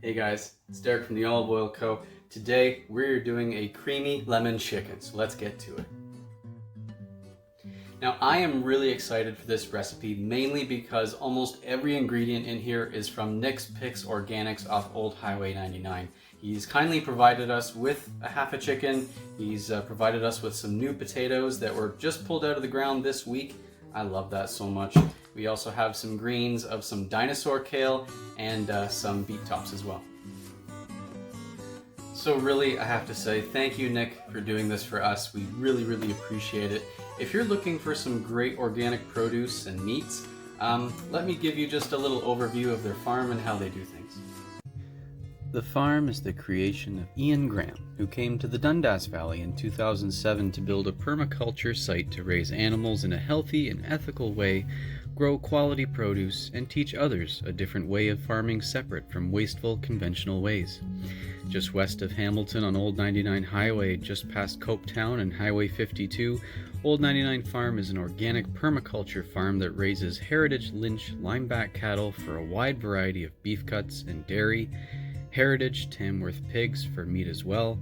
Hey guys, it's Derek from the Olive Oil Co. Today we're doing a creamy lemon chicken, so let's get to it. Now I am really excited for this recipe, mainly because almost every ingredient in here is from Nick's Picks Organics off Old Highway 99. He's kindly provided us with a half a chicken. He's provided us with some new potatoes that were just pulled out of the ground this week. I love that so much. We also have some greens of some Dinosaur kale and some beet tops as well. So really, I have to say thank you, Nick, for doing this for us. We really appreciate it. If you're looking for some great organic produce and meats, let me give you just a little overview of their farm and how they do things. The farm is the creation of Ian Graham, who came to the Dundas Valley in 2007 to build a permaculture site to raise animals in a healthy and ethical way, grow quality produce, and teach others a different way of farming separate from wasteful conventional ways. Just west of Hamilton on Old 99 Highway, just past Copetown and Highway 52, Old 99 Farm is an organic permaculture farm that raises heritage Lynch limeback cattle for a wide variety of beef cuts and dairy, heritage Tamworth pigs for meat as well,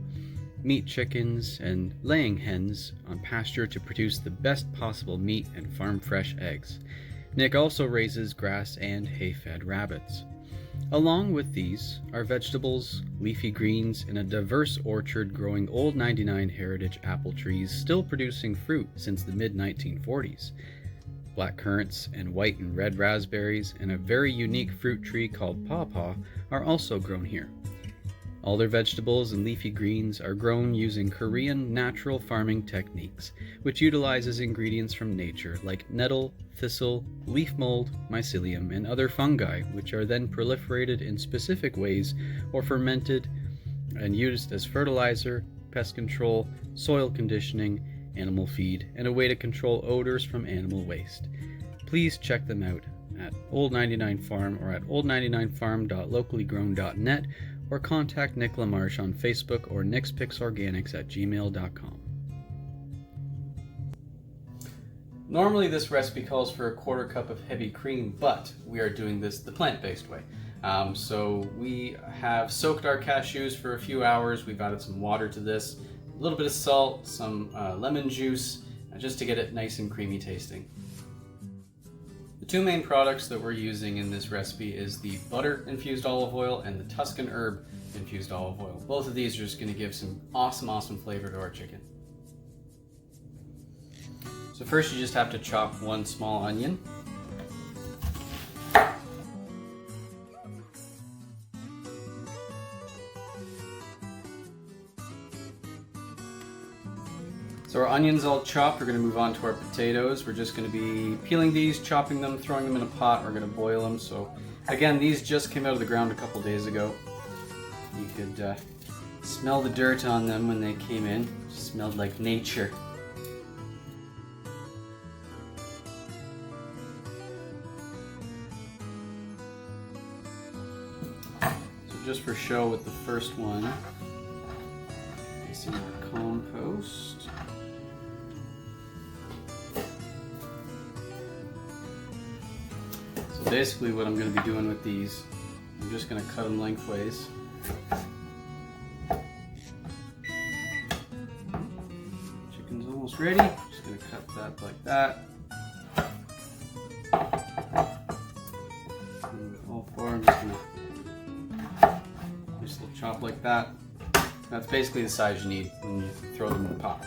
meat chickens, and laying hens on pasture to produce the best possible meat and farm fresh eggs. Nick also raises grass and hay-fed rabbits. Along with these are vegetables, leafy greens, and a diverse orchard growing Old 99 heritage apple trees still producing fruit since the mid-1940s. Black currants and white and red raspberries and a very unique fruit tree called pawpaw are also grown here. All their vegetables and leafy greens are grown using Korean natural farming techniques, which utilizes ingredients from nature like nettle, thistle, leaf mold, mycelium, and other fungi, which are then proliferated in specific ways or fermented and used as fertilizer, pest control, soil conditioning, animal feed, and a way to control odors from animal waste. Please check them out at Old 99 Farm or at old99farm.locallygrown.net or contact Nick LaMarche on Facebook or nickspicsorganics@gmail.com. Normally this recipe calls for a quarter cup of heavy cream, but we are doing this the plant-based way. So we have soaked our cashews for a few hours. We've added some water to this, a little bit of salt, some lemon juice, just to get it nice and creamy tasting. The two main products that we're using in this recipe is the butter infused olive oil and the Tuscan herb infused olive oil. Both of these are just going to give some awesome flavor to our chicken. So first you just have to chop one small onion. So our onions all chopped, we're going to move on to our potatoes. We're just going to be peeling these, chopping them, throwing them in a pot. We're going to boil them. So again, these just came out of the ground a couple days ago. You could smell the dirt on them when they came in. It smelled like nature. So just for show with the first one, some compost. So basically what I'm going to be doing with these, I'm just going to cut them lengthways. Chicken's almost ready. Just going to cut that like that. And all four, I'm just going to just chop like that. That's basically the size you need when you throw them in the pot.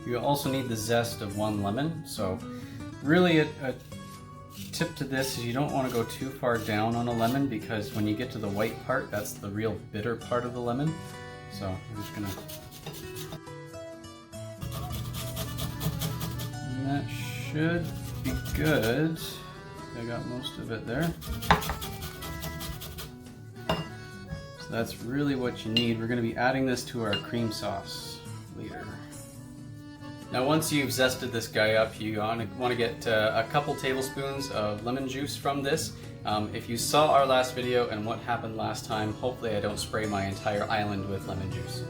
You also need the zest of one lemon. So really a tip to this is you don't want to go too far down on a lemon, because when you get to the white part, that's the real bitter part of the lemon. So I'm just gonna, and that should be good. I got most of it there. So that's really what you need. We're going to be adding this to our cream sauce later. Now once you've zested this guy up, you want to get a couple tablespoons of lemon juice from this. If you saw our last video and what happened last time, hopefully I don't spray my entire island with lemon juice.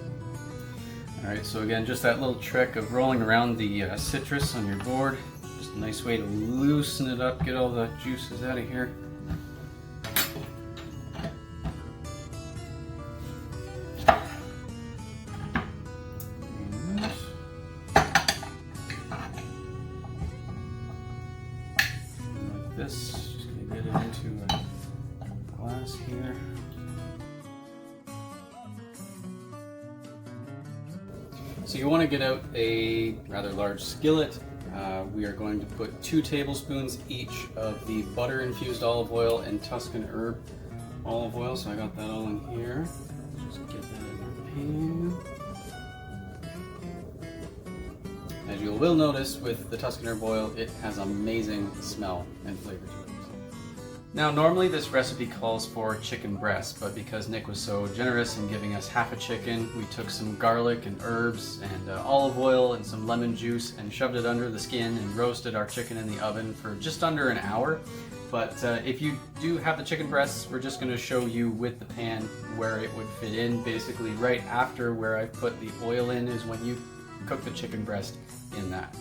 Alright, so again, just that little trick of rolling around the citrus on your board. Just a nice way to loosen it up, get all the juices out of here. get it into a glass here. So you want to get out a rather large skillet. We are going to put 2 tablespoons each of the butter infused olive oil and Tuscan herb olive oil. So I got that all in here. Just get that in the pan. As you will notice with the Tuscan herb oil, it has amazing smell and flavor to it. Now normally this recipe calls for chicken breast, but because Nick was so generous in giving us half a chicken, we took some garlic and herbs and olive oil and some lemon juice and shoved it under the skin and roasted our chicken in the oven for just under an hour. But if you do have the chicken breasts, we're just going to show you with the pan where it would fit in. Basically right after where I put the oil in is when you cook the chicken breast in that.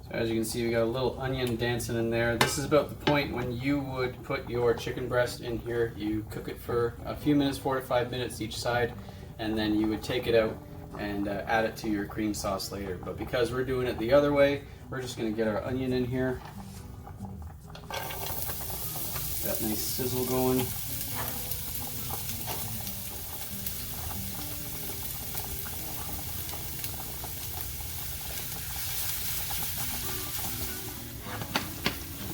So as you can see, we got a little onion dancing in there. This is about the point when you would put your chicken breast in here. You cook it for a few minutes, 4 to 5 minutes each side, and then you would take it out and add it to your cream sauce later. But because we're doing it the other way, we're just going to get our onion in here. That nice sizzle going.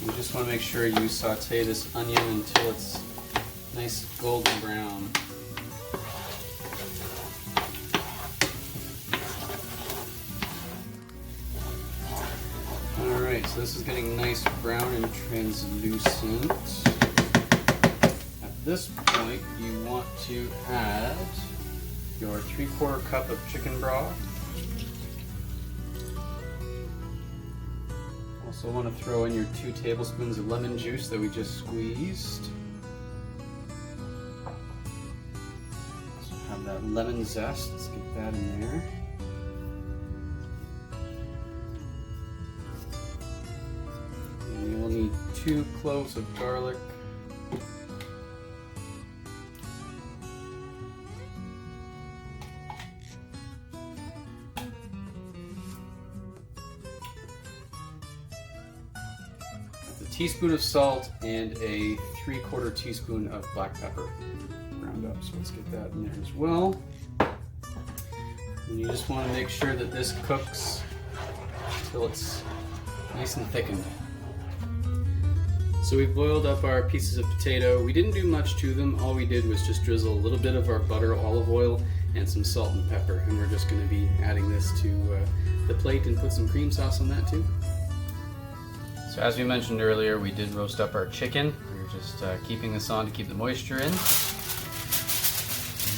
You just want to make sure you saute this onion until it's nice golden brown. Alright, so this is getting nice brown and translucent. At this point, you want to add your 3/4 cup of chicken broth. Also want to throw in your 2 tablespoons of lemon juice that we just squeezed. So have that lemon zest, let's get that in there. And you will need 2 cloves of garlic. Teaspoon of salt and a 3/4 teaspoon of black pepper ground up. So let's get that in there as well. And you just want to make sure that this cooks until it's nice and thickened. So we've boiled up our pieces of potato. We didn't do much to them. All we did was just drizzle a little bit of our butter, olive oil, and some salt and pepper. And we're just going to be adding this to the plate and put some cream sauce on that too. So as we mentioned earlier, we did roast up our chicken. We were just keeping this on to keep the moisture in.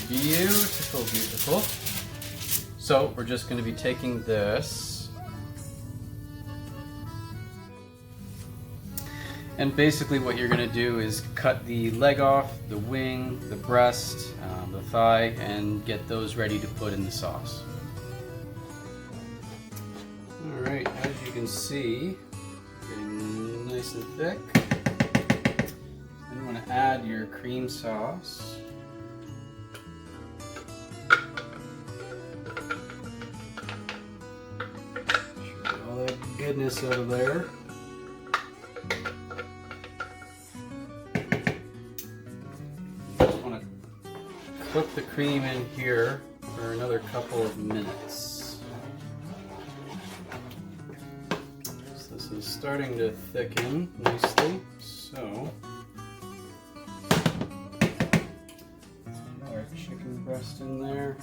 Beautiful, beautiful. So we're just going to be taking this and basically what you're going to do is cut the leg off, the wing, the breast, the thigh, and get those ready to put in the sauce. Alright, as you can see, getting nice and thick. Then you want to add your cream sauce. Get all that goodness out of there. You just want to cook the cream in here for another couple of minutes. This is starting to thicken nicely, so our chicken breast in there.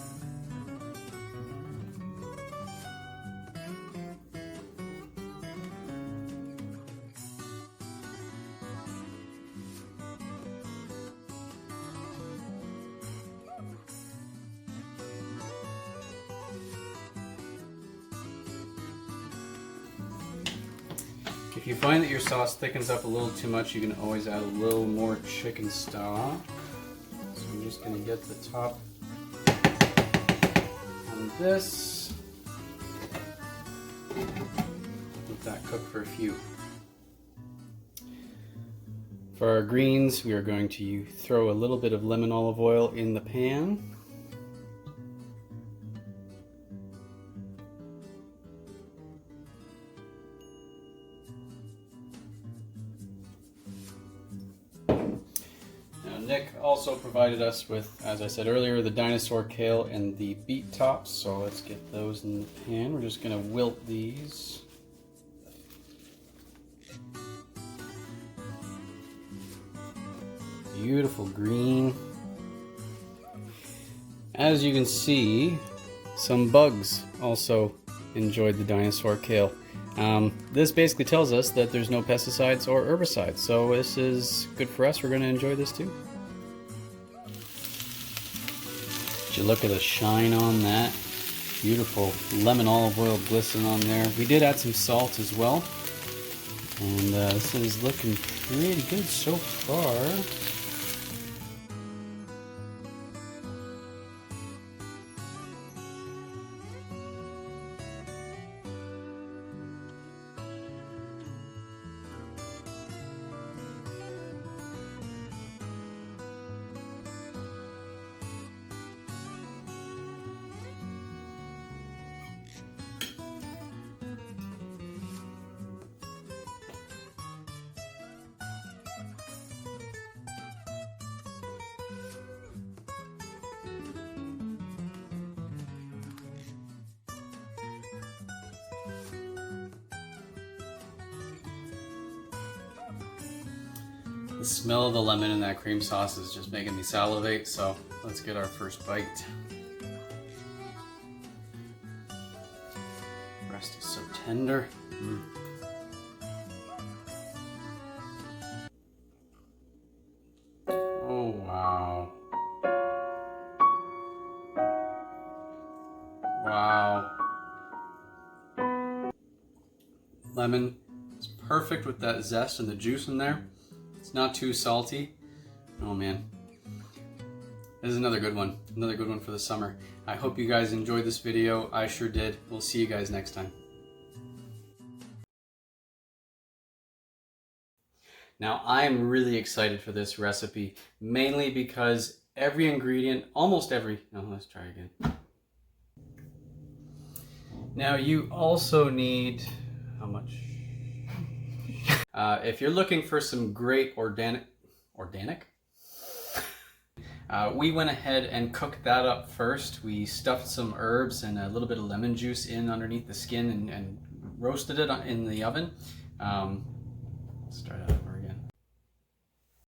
If you find that your sauce thickens up a little too much, you can always add a little more chicken stock. So I'm just going to get the top on this. Let that cook for a few. For our greens, we are going to throw a little bit of lemon olive oil in the pan. Nick also provided us with, as I said earlier, the Dinosaur Kale and the Beet tops. So let's get those in the pan. We're just gonna wilt these. Beautiful green. As you can see, some bugs also enjoyed the Dinosaur Kale. This basically tells us that there's no pesticides or herbicides, so this is good for us. We're going to enjoy this too. Did you look at the shine on that? Beautiful lemon olive oil glisten on there. We did add some salt as well, and this is looking pretty good so far. The smell of the lemon in that cream sauce is just making me salivate, so let's get our first bite. Breast is so tender. Oh, wow. Wow. Lemon is perfect with that zest and the juice in there. It's not too salty. Oh man. This is another good one. Another good one for the summer. I hope you guys enjoyed this video. I sure did. We'll see you guys next time. Now I'm really excited for this recipe, mainly because every ingredient, almost every, no, let's try again. Now you also need, how much? If you're looking for some great organic? We went ahead and cooked that up first. We stuffed some herbs and a little bit of lemon juice in underneath the skin and roasted it in the oven. Let's start out.